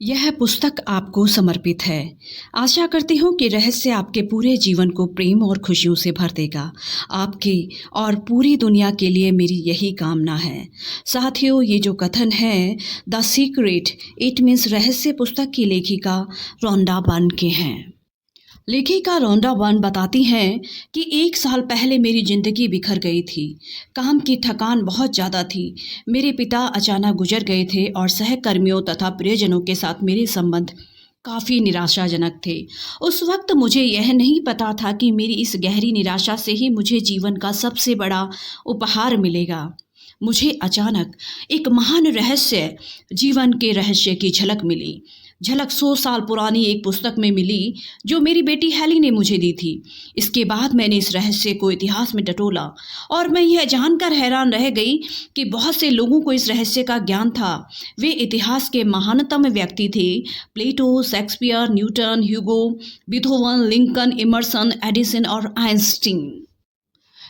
यह पुस्तक आपको समर्पित है। आशा करती हूँ कि रहस्य आपके पूरे जीवन को प्रेम और खुशियों से भर देगा। आपके और पूरी दुनिया के लिए मेरी यही कामना है। साथियों, ये जो कथन है द सीक्रेट इट मीन्स रहस्य पुस्तक की लेखिका रोंडा बर्न के हैं। लेखिका रोंडा बर्न बताती हैं कि 1 साल पहले मेरी ज़िंदगी बिखर गई थी। काम की थकान बहुत ज़्यादा थी। मेरे पिता अचानक गुजर गए थे और सहकर्मियों तथा प्रियजनों के साथ मेरे संबंध काफ़ी निराशाजनक थे। उस वक्त मुझे यह नहीं पता था कि मेरी इस गहरी निराशा से ही मुझे जीवन का सबसे बड़ा उपहार मिलेगा। मुझे अचानक एक महान रहस्य, जीवन के रहस्य की झलक मिली। झलक 100 साल पुरानी एक पुस्तक में मिली जो मेरी बेटी हेली ने मुझे दी थी। इसके बाद मैंने इस रहस्य को इतिहास में टटोला और मैं यह जानकर हैरान रह गई कि बहुत से लोगों को इस रहस्य का ज्ञान था। वे इतिहास के महानतम व्यक्ति थे: प्लेटो, शेक्सपियर, न्यूटन, ह्यूगो, बीथोवन, लिंकन, इमर्सन, एडिसन और आइंस्टीन।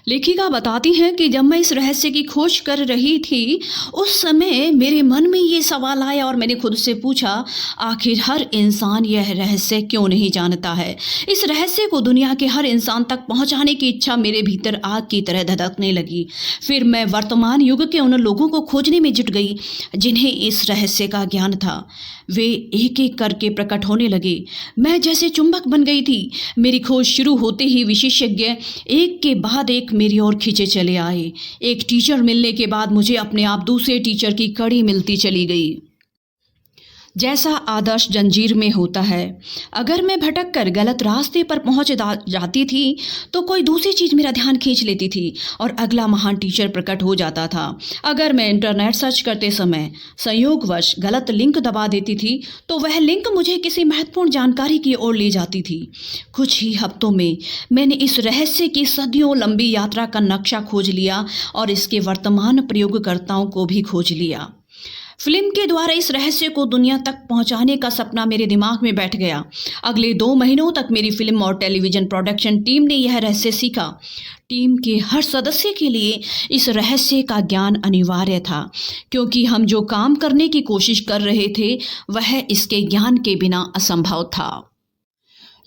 लेखिका बताती हैं कि जब मैं इस रहस्य की खोज कर रही थी, उस समय मेरे मन में ये सवाल आया और मैंने खुद से पूछा, आखिर हर इंसान यह रहस्य क्यों नहीं जानता है? इस रहस्य को दुनिया के हर इंसान तक पहुंचाने की इच्छा मेरे भीतर आग की तरह धधकने लगी। फिर मैं वर्तमान युग के उन लोगों को खोजने में जुट गई जिन्हें इस रहस्य का ज्ञान था। वे एक एक करके प्रकट होने लगे। मैं जैसे चुंबक बन गई थी। मेरी खोज शुरू होते ही विशेषज्ञ एक के बाद एक मेरी ओर खींचे चले आए। एक टीचर मिलने के बाद मुझे अपने आप दूसरे टीचर की कड़ी मिलती चली गई। जैसा आदर्श जंजीर में होता है, अगर मैं भटक कर गलत रास्ते पर पहुंच जाती थी तो कोई दूसरी चीज़ मेरा ध्यान खींच लेती थी और अगला महान टीचर प्रकट हो जाता था। अगर मैं इंटरनेट सर्च करते समय संयोगवश गलत लिंक दबा देती थी तो वह लिंक मुझे किसी महत्वपूर्ण जानकारी की ओर ले जाती थी। कुछ ही हफ्तों में मैंने इस रहस्य की सदियों लंबी यात्रा का नक्शा खोज लिया और इसके वर्तमान प्रयोगकर्ताओं को भी खोज लिया। फिल्म के द्वारा इस रहस्य को दुनिया तक पहुंचाने का सपना मेरे दिमाग में बैठ गया। अगले 2 महीनों तक मेरी फिल्म और टेलीविज़न प्रोडक्शन टीम ने यह रहस्य सीखा। टीम के हर सदस्य के लिए इस रहस्य का ज्ञान अनिवार्य था, क्योंकि हम जो काम करने की कोशिश कर रहे थे वह इसके ज्ञान के बिना असंभव था।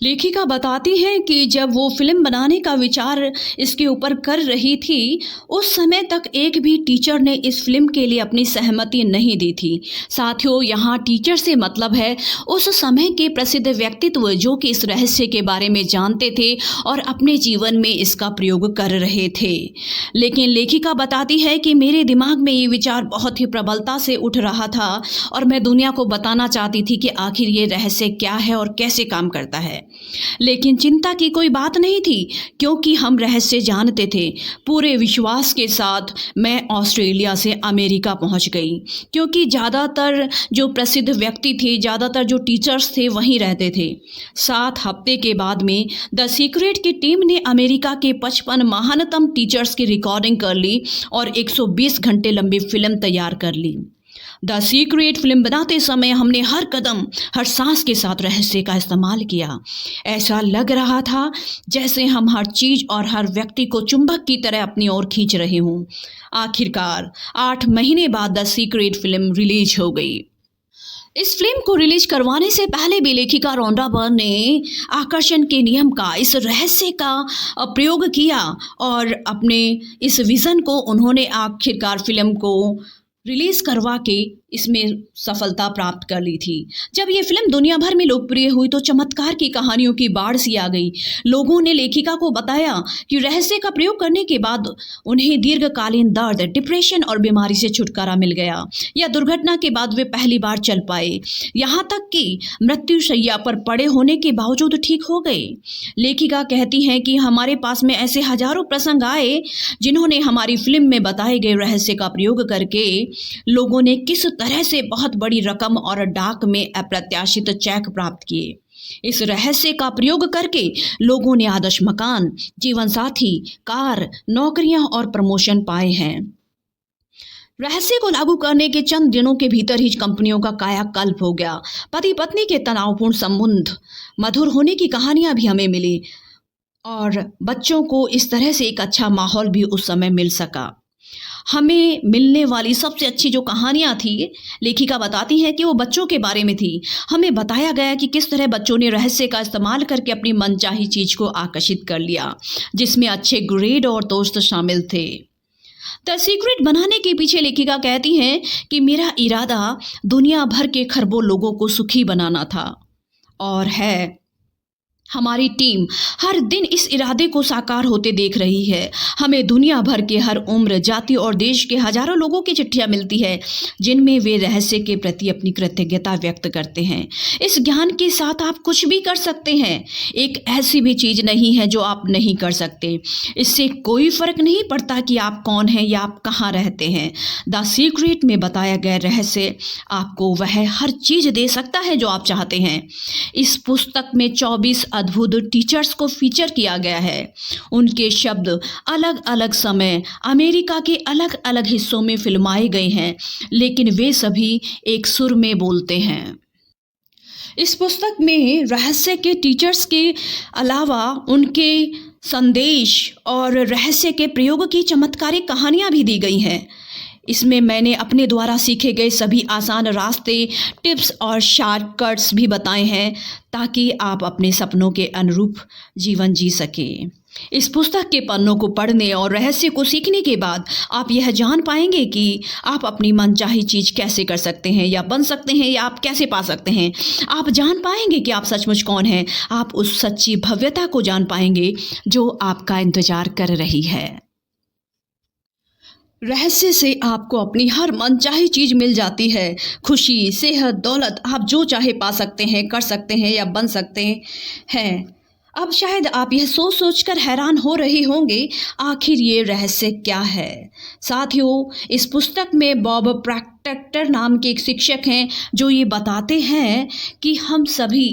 लेखिका बताती हैं कि जब वो फिल्म बनाने का विचार इसके ऊपर कर रही थी, उस समय तक एक भी टीचर ने इस फिल्म के लिए अपनी सहमति नहीं दी थी। साथियों, यहाँ टीचर से मतलब है उस समय के प्रसिद्ध व्यक्तित्व जो कि इस रहस्य के बारे में जानते थे और अपने जीवन में इसका प्रयोग कर रहे थे। लेकिन लेखिका बताती है कि मेरे दिमाग में ये विचार बहुत ही प्रबलता से उठ रहा था और मैं दुनिया को बताना चाहती थी कि आखिर ये रहस्य क्या है और कैसे काम करता है। लेकिन चिंता की कोई बात नहीं थी, क्योंकि हम रहस्य जानते थे। पूरे विश्वास के साथ मैं ऑस्ट्रेलिया से अमेरिका पहुंच गई, क्योंकि ज़्यादातर जो प्रसिद्ध व्यक्ति थे, ज़्यादातर जो टीचर्स थे वहीं रहते थे। 7 हफ्ते के बाद में द सीक्रेट की टीम ने अमेरिका के 55 महानतम टीचर्स की रिकॉर्डिंग कर ली और 120 घंटे लंबी फिल्म तैयार कर ली। द सीक्रेट फिल्म बनाते समय हमने हर कदम, हर सांस के साथ रहस्य का इस्तेमाल किया। ऐसा लग रहा था जैसे हम हर चीज़ और हर व्यक्ति को चुंबक की तरह अपनी ओर खींच रहे हों। आखिरकार 8 महीने बाद द सीक्रेट फिल्म रिलीज हो गई। इस फिल्म को रिलीज करवाने से पहले भी लेखिका रोंडा बर्न ने आकर्षण के नियम का, इस रहस्य का प्रयोग किया और अपने इस विज़न को उन्होंने आखिरकार फिल्म को रिलीज करवा के इसमें सफलता प्राप्त कर ली थी। जब ये फिल्म दुनिया भर में लोकप्रिय हुई तो चमत्कार की कहानियों की बाढ़ सी आ गई। लोगों ने लेखिका को बताया कि रहस्य का प्रयोग करने के बाद उन्हें दीर्घकालीन दर्द, डिप्रेशन और बीमारी से छुटकारा मिल गया, या दुर्घटना के बाद वे पहली बार चल पाए, यहाँ तक कि मृत्युशैया पर पड़े होने के बावजूद ठीक हो गए। लेखिका कहती हैं कि हमारे पास में ऐसे हजारों प्रसंग आए जिन्होंने हमारी फिल्म में बताए गए रहस्य का प्रयोग करके लोगों ने किस तरह से बहुत बड़ी रकम और डाक में अप्रत्याशित चेक प्राप्त किए। इस रहस्य का प्रयोग करके लोगों ने आदर्श मकान, जीवन साथी, कार, नौकरियां और प्रमोशन पाए हैं। रहस्य को लागू करने के चंद दिनों के भीतर ही कंपनियों का कायाकल्प हो गया। पति पत्नी के तनावपूर्ण संबंध मधुर होने की कहानियां भी हमें मिली और बच्चों को इस तरह से एक अच्छा माहौल भी उस समय मिल सका। हमें मिलने वाली सबसे अच्छी जो कहानियाँ थी, लेखिका बताती हैं कि वो बच्चों के बारे में थी। हमें बताया गया कि किस तरह बच्चों ने रहस्य का इस्तेमाल करके अपनी मनचाही चीज़ को आकर्षित कर लिया, जिसमें अच्छे ग्रेड और दोस्त शामिल थे। द सीक्रेट बनाने के पीछे लेखिका कहती हैं कि मेरा इरादा दुनिया भर के खरबों लोगों को सुखी बनाना था और है। हमारी टीम हर दिन इस इरादे को साकार होते देख रही है। हमें दुनिया भर के हर उम्र, जाति और देश के हजारों लोगों की चिट्ठियां मिलती है जिनमें वे रहस्य के प्रति अपनी कृतज्ञता व्यक्त करते हैं। इस ज्ञान के साथ आप कुछ भी कर सकते हैं। एक ऐसी भी चीज़ नहीं है जो आप नहीं कर सकते। इससे कोई फर्क नहीं पड़ता कि आप कौन हैं या आप कहाँ रहते हैं। द सीक्रेट में बताया गया रहस्य आपको वह हर चीज़ दे सकता है जो आप चाहते हैं। इस पुस्तक में 24 अद्भुत टीचर्स को फीचर किया गया है। उनके शब्द अलग अलग समय अमेरिका के अलग अलग हिस्सों में फिल्माए गए हैं, लेकिन वे सभी एक सुर में बोलते हैं। इस पुस्तक में रहस्य के टीचर्स के अलावा उनके संदेश और रहस्य के प्रयोग की चमत्कारिक कहानियाँ भी दी गई हैं। इसमें मैंने अपने द्वारा सीखे गए सभी आसान रास्ते, टिप्स और शॉर्टकट्स भी बताए हैं ताकि आप अपने सपनों के अनुरूप जीवन जी सकें। इस पुस्तक के पन्नों को पढ़ने और रहस्य को सीखने के बाद आप यह जान पाएंगे कि आप अपनी मनचाही चीज़ कैसे कर सकते हैं या बन सकते हैं या आप कैसे पा सकते हैं। आप जान पाएंगे कि आप सचमुच कौन हैं। आप उस सच्ची भव्यता को जान पाएंगे जो आपका इंतजार कर रही है। रहस्य से आपको अपनी हर मनचाही चीज़ मिल जाती है। खुशी, सेहत, दौलत, आप जो चाहे पा सकते हैं, कर सकते हैं या बन सकते हैं। अब शायद आप यह सोच सोच कर हैरान हो रहे होंगे, आखिर ये रहस्य क्या है। साथियों, इस पुस्तक में बॉब प्रॉक्टर नाम के एक शिक्षक हैं जो ये बताते हैं कि हम सभी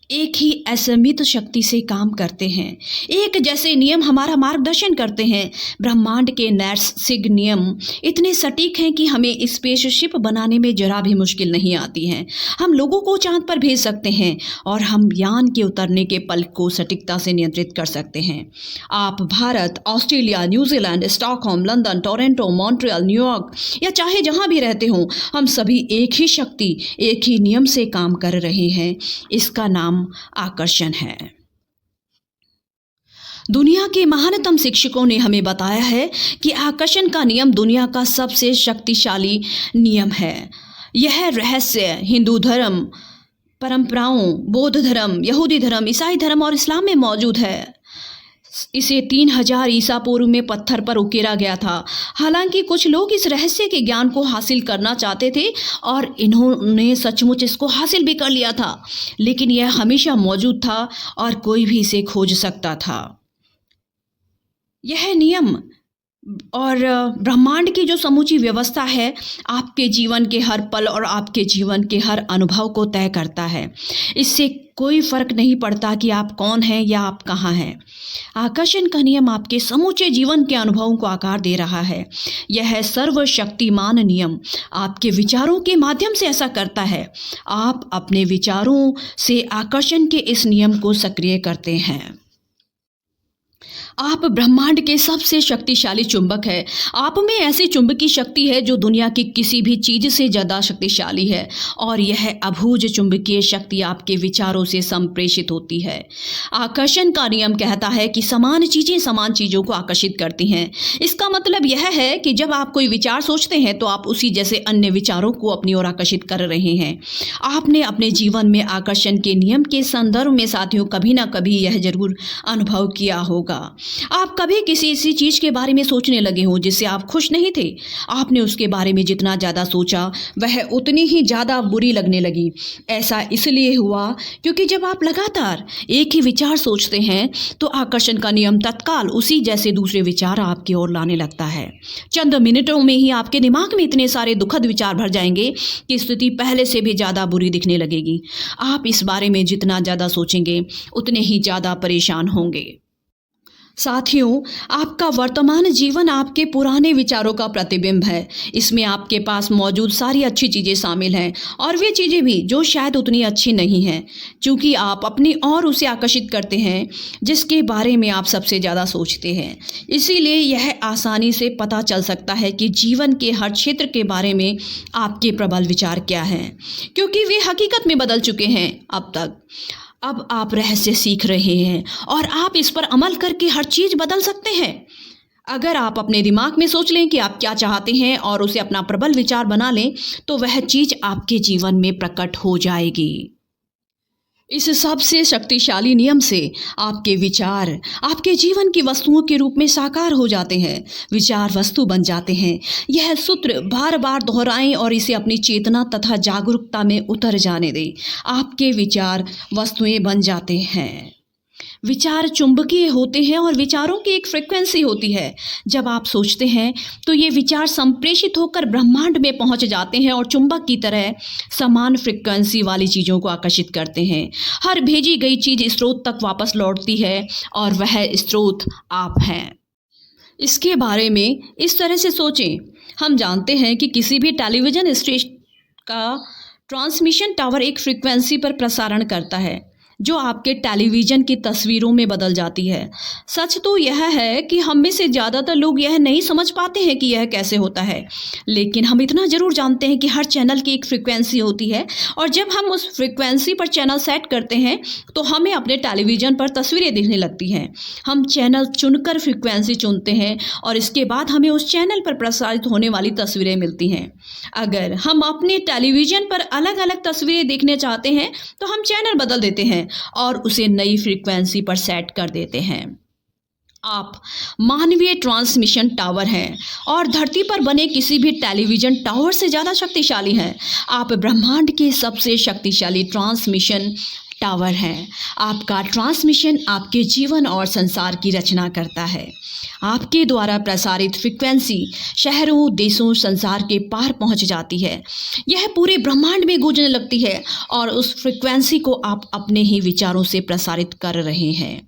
एक ही असीमित शक्ति से काम करते हैं। एक जैसे नियम हमारा मार्गदर्शन करते हैं। ब्रह्मांड के नैसर्गिक नियम इतने सटीक हैं कि हमें स्पेसशिप बनाने में जरा भी मुश्किल नहीं आती है। हम लोगों को चांद पर भेज सकते हैं और हम यान के उतरने के पल को सटीकता से नियंत्रित कर सकते हैं। आप Bharat, Australia, New Zealand, Stockholm, London, Toronto, Montreal, New York या चाहे जहां भी रहते हों, हम सभी एक ही शक्ति, एक ही नियम से काम कर रहे हैं। इसका नाम आकर्षण है। दुनिया के महानतम शिक्षकों ने हमें बताया है कि आकर्षण का नियम दुनिया का सबसे शक्तिशाली नियम है। यह रहस्य हिंदू धर्म परंपराओं, बौद्ध धर्म, यहूदी धर्म, ईसाई धर्म और इस्लाम में मौजूद है। इसे 3000 ईसा पूर्व में पत्थर पर उकेरा गया था। हालांकि कुछ लोग इस रहस्य के ज्ञान को हासिल करना चाहते थे और इन्होंने सचमुच इसको हासिल भी कर लिया था, लेकिन यह हमेशा मौजूद था और कोई भी इसे खोज सकता था। यह नियम और ब्रह्मांड की जो समूची व्यवस्था है आपके जीवन के हर पल और आपके जीवन के हर अनुभव को तय करता है। इससे कोई फर्क नहीं पड़ता कि आप कौन हैं या आप कहाँ हैं। आकर्षण का नियम आपके समूचे जीवन के अनुभवों को आकार दे रहा है। यह सर्वशक्तिमान नियम आपके विचारों के माध्यम से ऐसा करता है। आप अपने विचारों से आकर्षण के इस नियम को सक्रिय करते हैं। आप ब्रह्मांड के सबसे शक्तिशाली चुंबक है। आप में ऐसी चुंबकीय शक्ति है जो दुनिया की किसी भी चीज से ज़्यादा शक्तिशाली है और यह अबूझ चुंबकीय शक्ति आपके विचारों से संप्रेषित होती है। आकर्षण का नियम कहता है कि समान चीज़ें समान चीज़ों को आकर्षित करती हैं। इसका मतलब यह है कि जब आप कोई विचार सोचते हैं तो आप उसी जैसे अन्य विचारों को अपनी ओर आकर्षित कर रहे हैं। आपने अपने जीवन में आकर्षण के नियम के संदर्भ में साथियों कभी ना कभी यह जरूर अनुभव किया होगा। आप कभी किसी ऐसी चीज़ के बारे में सोचने लगे हों जिससे आप खुश नहीं थे। आपने उसके बारे में जितना ज़्यादा सोचा वह उतनी ही ज़्यादा बुरी लगने लगी। ऐसा इसलिए हुआ क्योंकि जब आप लगातार एक ही विचार सोचते हैं तो आकर्षण का नियम तत्काल उसी जैसे दूसरे विचार आपकी ओर लाने लगता है। चंद मिनटों में ही आपके दिमाग में इतने सारे दुखद विचार भर जाएंगे कि स्थिति पहले से भी ज़्यादा बुरी दिखने लगेगी। आप इस बारे में जितना ज़्यादा सोचेंगे उतने ही ज़्यादा परेशान होंगे। साथियों, आपका वर्तमान जीवन आपके पुराने विचारों का प्रतिबिंब है। इसमें आपके पास मौजूद सारी अच्छी चीज़ें शामिल हैं और वे चीज़ें भी जो शायद उतनी अच्छी नहीं हैं, क्योंकि आप अपनी ओर उसे आकर्षित करते हैं जिसके बारे में आप सबसे ज़्यादा सोचते हैं। इसीलिए यह आसानी से पता चल सकता है कि जीवन के हर क्षेत्र के बारे में आपके प्रबल विचार क्या हैं, क्योंकि वे हकीकत में बदल चुके हैं अब तक। अब आप रहस्य सीख रहे हैं और आप इस पर अमल करके हर चीज़ बदल सकते हैं। अगर आप अपने दिमाग में सोच लें कि आप क्या चाहते हैं और उसे अपना प्रबल विचार बना लें, तो वह चीज़ आपके जीवन में प्रकट हो जाएगी। इस सबसे शक्तिशाली नियम से आपके विचार आपके जीवन की वस्तुओं के रूप में साकार हो जाते हैं। विचार वस्तु बन जाते हैं। यह सूत्र बार बार दोहराएं और इसे अपनी चेतना तथा जागरूकता में उतर जाने दें। आपके विचार वस्तुएं बन जाते हैं। विचार चुंबकीय होते हैं और विचारों की एक फ्रिक्वेंसी होती है। जब आप सोचते हैं तो ये विचार संप्रेषित होकर ब्रह्मांड में पहुंच जाते हैं और चुंबक की तरह समान फ्रिक्वेंसी वाली चीज़ों को आकर्षित करते हैं। हर भेजी गई चीज़ स्रोत तक वापस लौटती है और वह स्रोत आप हैं। इसके बारे में इस तरह से सोचें। हम जानते हैं कि किसी भी टेलीविज़न स्टेशन का ट्रांसमिशन टावर एक फ्रिक्वेंसी पर प्रसारण करता है जो आपके टेलीविज़न की तस्वीरों में बदल जाती है। सच तो यह है कि हम में से ज़्यादातर लोग यह नहीं समझ पाते हैं कि यह कैसे होता है, लेकिन हम इतना ज़रूर जानते हैं कि हर चैनल की एक फ्रिक्वेंसी होती है और जब हम उस फ्रिक्वेंसी पर चैनल सेट करते हैं तो हमें अपने टेलीविज़न पर तस्वीरें दिखने लगती हैं। हम चैनल चुनकर फ्रिक्वेंसी चुनते हैं और इसके बाद हमें उस चैनल पर प्रसारित होने वाली तस्वीरें मिलती हैं। अगर हम अपने टेलीविज़न पर अलग अलग तस्वीरें देखने चाहते हैं तो हम चैनल बदल देते हैं और उसे नई फ्रीक्वेंसी पर सेट कर देते हैं। आप मानवीय ट्रांसमिशन टावर हैं और धरती पर बने किसी भी टेलीविज़न टावर से ज़्यादा शक्तिशाली हैं। आप ब्रह्मांड के सबसे शक्तिशाली ट्रांसमिशन टावर हैं। आपका ट्रांसमिशन आपके जीवन और संसार की रचना करता है। आपके द्वारा प्रसारित फ्रीक्वेंसी शहरों, देशों, संसार के पार पहुंच जाती है। यह पूरे ब्रह्मांड में गूंजने लगती है और उस फ्रीक्वेंसी को आप अपने ही विचारों से प्रसारित कर रहे हैं।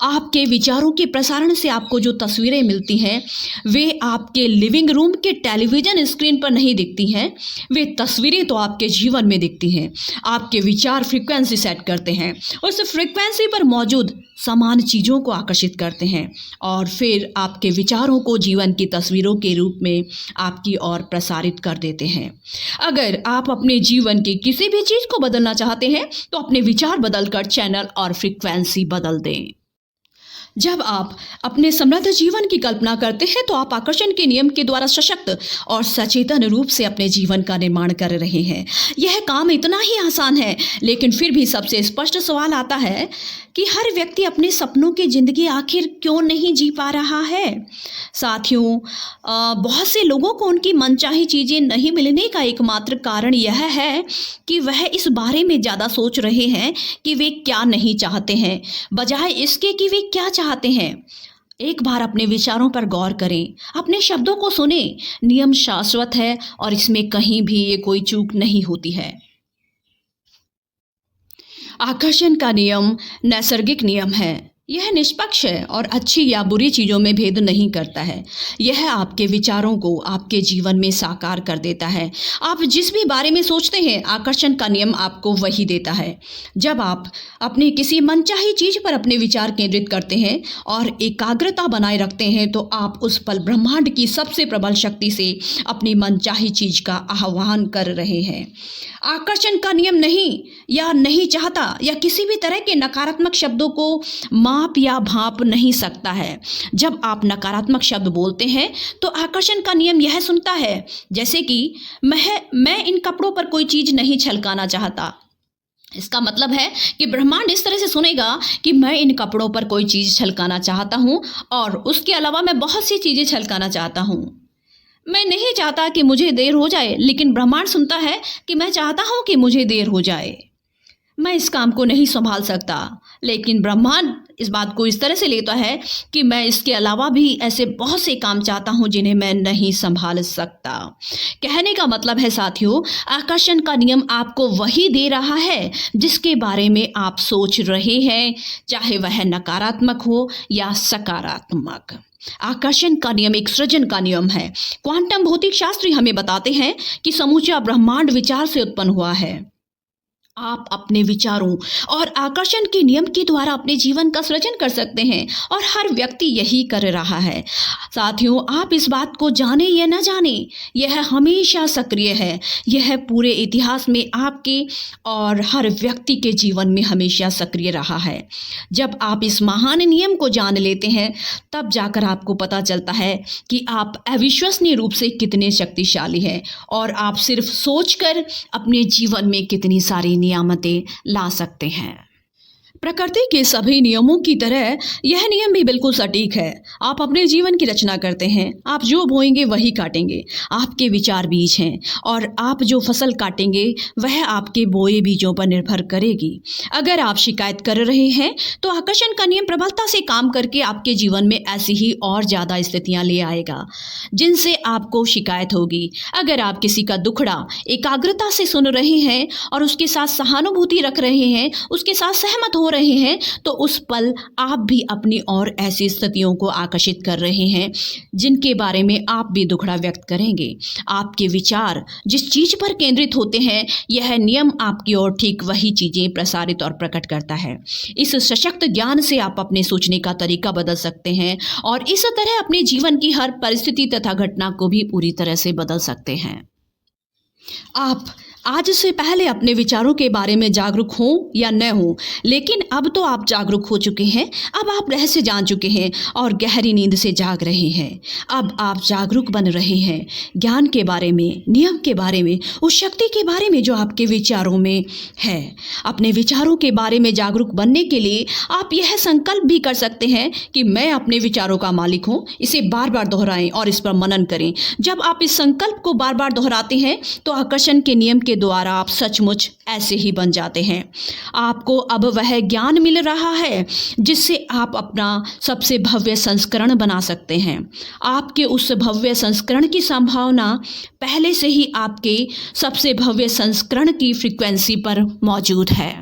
आपके विचारों के प्रसारण से आपको जो तस्वीरें मिलती हैं वे आपके लिविंग रूम के टेलीविज़न स्क्रीन पर नहीं दिखती हैं। वे तस्वीरें तो आपके जीवन में दिखती हैं। आपके विचार फ्रीक्वेंसी सेट करते हैं, उस फ्रीक्वेंसी पर मौजूद समान चीज़ों को आकर्षित करते हैं और फिर आपके विचारों को जीवन की तस्वीरों के रूप में आपकी ओर प्रसारित कर देते हैं। अगर आप अपने जीवन की किसी भी चीज़ को बदलना चाहते हैं तो अपने विचार बदलकर चैनल और फ्रीक्वेंसी बदल दें। जब आप अपने समृद्ध जीवन की कल्पना करते हैं तो आप आकर्षण के नियम के द्वारा सशक्त और सचेतन रूप से अपने जीवन का निर्माण कर रहे हैं। यह काम इतना ही आसान है, लेकिन फिर भी सबसे स्पष्ट सवाल आता है कि हर व्यक्ति अपने सपनों की ज़िंदगी आखिर क्यों नहीं जी पा रहा है। साथियों, बहुत से लोगों को उनकी मनचाही चीज़ें नहीं मिलने का एकमात्र कारण यह है कि वह इस बारे में ज़्यादा सोच रहे हैं कि वे क्या नहीं चाहते हैं, बजाय इसके कि वे क्या चाहते हैं। एक बार अपने विचारों पर गौर करें, अपने शब्दों को सुने। नियम शाश्वत है और इसमें कहीं भी ये कोई चूक नहीं होती है। आकर्षण का नियम नैसर्गिक नियम है। यह निष्पक्ष है और अच्छी या बुरी चीज़ों में भेद नहीं करता है। यह आपके विचारों को आपके जीवन में साकार कर देता है। आप जिस भी बारे में सोचते हैं, आकर्षण का नियम आपको वही देता है। जब आप अपनी किसी मनचाही चीज़ पर अपने विचार केंद्रित करते हैं और एकाग्रता बनाए रखते हैं तो आप उस पल ब्रह्मांड की सबसे प्रबल शक्ति से अपनी मनचाही चीज़ का आह्वान कर रहे हैं। आकर्षण का नियम नहीं चाहता या किसी भी तरह के नकारात्मक शब्दों को माप या भांप नहीं सकता है। जब आप नकारात्मक शब्द बोलते हैं तो आकर्षण का नियम यह सुनता है, जैसे कि मैं इन कपड़ों पर कोई चीज़ नहीं छलकाना चाहता। इसका मतलब है कि ब्रह्मांड इस तरह से सुनेगा कि मैं इन कपड़ों पर कोई चीज़ छलकाना चाहता हूँ और उसके अलावा मैं बहुत सी चीज़ें छलकाना चाहता हूँ। मैं नहीं चाहता कि मुझे देर हो जाए, लेकिन ब्रह्मांड सुनता है कि मैं चाहता हूँ कि मुझे देर हो जाए। मैं इस काम को नहीं संभाल सकता, लेकिन ब्रह्मांड इस बात को इस तरह से लेता है कि मैं इसके अलावा भी ऐसे बहुत से काम चाहता हूँ जिन्हें मैं नहीं संभाल सकता। कहने का मतलब है साथियों, आकर्षण का नियम आपको वही दे रहा है जिसके बारे में आप सोच रहे हैं, चाहे वह नकारात्मक हो या सकारात्मक। आकर्षण का नियम एक सृजन का नियम है। क्वांटम भौतिक शास्त्री हमें बताते हैं कि समूचा ब्रह्मांड विचार से उत्पन्न हुआ है। आप अपने विचारों और आकर्षण के नियम के द्वारा अपने जीवन का सृजन कर सकते हैं और हर व्यक्ति यही कर रहा है। साथियों, आप इस बात को जाने या न जाने, यह हमेशा सक्रिय है। यह पूरे इतिहास में आपके और हर व्यक्ति के जीवन में हमेशा सक्रिय रहा है। जब आप इस महान नियम को जान लेते हैं तब जाकर आपको पता चलता है कि आप अविश्वसनीय रूप से कितने शक्तिशाली हैं और आप सिर्फ सोचकर अपने जीवन में कितनी सारी नियामतें ला सकते हैं। प्रकृति के सभी नियमों की तरह यह नियम भी बिल्कुल सटीक है। आप अपने जीवन की रचना करते हैं। आप जो बोएंगे वही काटेंगे। आपके विचार बीज हैं और आप जो फसल काटेंगे वह आपके बोए बीजों पर निर्भर करेगी। अगर आप शिकायत कर रहे हैं तो आकर्षण का नियम प्रबलता से काम करके आपके जीवन में ऐसी ही और ज़्यादा स्थितियां ले आएगा जिनसे आपको शिकायत होगी। अगर आप किसी का दुखड़ा एकाग्रता से सुन रहे हैं और उसके साथ सहानुभूति रख रहे हैं, उसके साथ सहमत हो रहे हैं, तो उस पल आप भी अपनी और ऐसी स्थितियों को आकर्षित कर रहे हैं जिनके बारे में आप भी दुखड़ा व्यक्त करेंगे। आपके विचार जिस चीज पर केंद्रित होते हैं, यह नियम आपकी ओर ठीक वही चीजें प्रसारित और प्रकट करता है। इस सशक्त ज्ञान से आप अपने सोचने का तरीका बदल सकते हैं और इस तरह अपने जीवन की हर परिस्थिति तथा घटना को भी पूरी तरह से बदल सकते हैं। आप आज से पहले अपने विचारों के बारे में जागरूक हों या न हों, लेकिन अब तो आप जागरूक हो चुके हैं। अब आप रहस्य जान चुके हैं और गहरी नींद से जाग रहे हैं। अब आप जागरूक बन रहे हैं ज्ञान के बारे में, नियम के बारे में, उस शक्ति के बारे में जो आपके विचारों में है। अपने विचारों के बारे में जागरूक बनने के लिए आप यह संकल्प भी कर सकते हैं कि मैं अपने विचारों का मालिक हूँ। इसे बार बार दोहराएं और इस पर मनन करें। जब आप इस संकल्प को बार बार दोहराते हैं तो आकर्षण के नियम के द्वारा आप सचमुच ऐसे ही बन जाते हैं। आपको अब वह ज्ञान मिल रहा है जिससे आप अपना सबसे भव्य संस्करण बना सकते हैं। आपके उस भव्य संस्करण की संभावना पहले से ही आपके सबसे भव्य संस्करण की फ्रीक्वेंसी पर मौजूद है।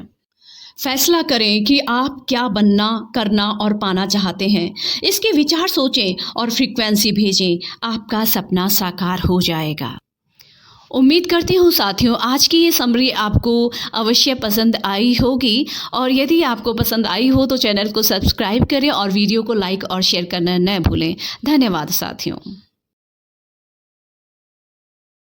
फैसला करें कि आप क्या बनना, करना और पाना चाहते हैं। इसके विचार सोचें और फ्रीक्वेंसी भेजें। आपका सपना साकार हो जाएगा। उम्मीद करती हूँ साथियों, आज की ये समरी आपको अवश्य पसंद आई होगी और यदि आपको पसंद आई हो तो चैनल को सब्सक्राइब करें और वीडियो को लाइक और शेयर करना न भूलें। धन्यवाद साथियों।